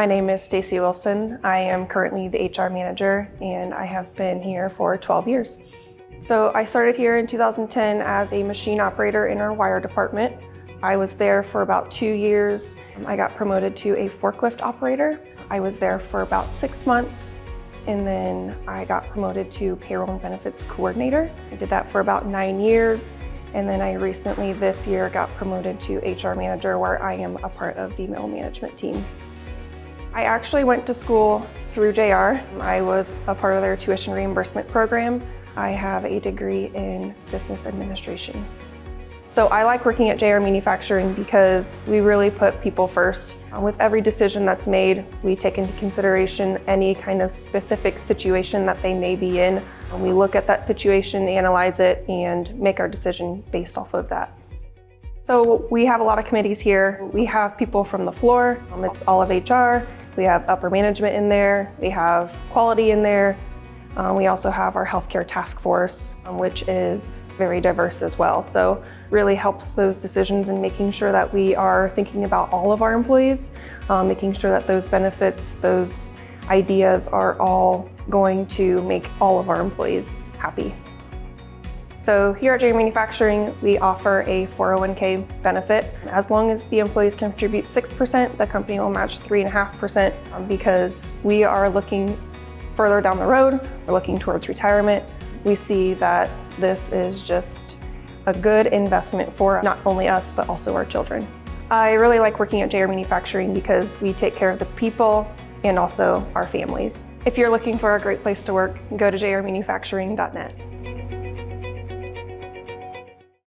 My name is Stacey Wilson. I am currently the HR manager and I have been here for 12 years. So I started here in 2010 as a machine operator in our wire department. I was there for about 2 years. I got promoted to a forklift operator. I was there for about 6 months and then I got promoted to payroll and benefits coordinator. I did that for about 9 years. And then I recently this year got promoted to HR manager where I am a part of the middle management team. I actually went to school through JR. I was a part of their tuition reimbursement program. I have a degree in business administration. So I like working at JR Manufacturing because we really put people first. With every decision that's made, we take into consideration any kind of specific situation that they may be in. We look at that situation, analyze it, and make our decision based off of that. So we have a lot of committees here. We have people from the floor. It's all of HR. We have upper management in there. We have quality in there. We also have our healthcare task force, which is very diverse as well. So really helps those decisions in making sure that we are thinking about all of our employees, making sure that those benefits, those ideas are all going to make all of our employees happy. So here at JR Manufacturing, we offer a 401k benefit. As long as the employees contribute 6%, the company will match 3.5% because we are looking further down the road. We're looking towards retirement. We see that this is just a good investment for not only us, but also our children. I really like working at JR Manufacturing because we take care of the people and also our families. If you're looking for a great place to work, go to jrmanufacturing.net.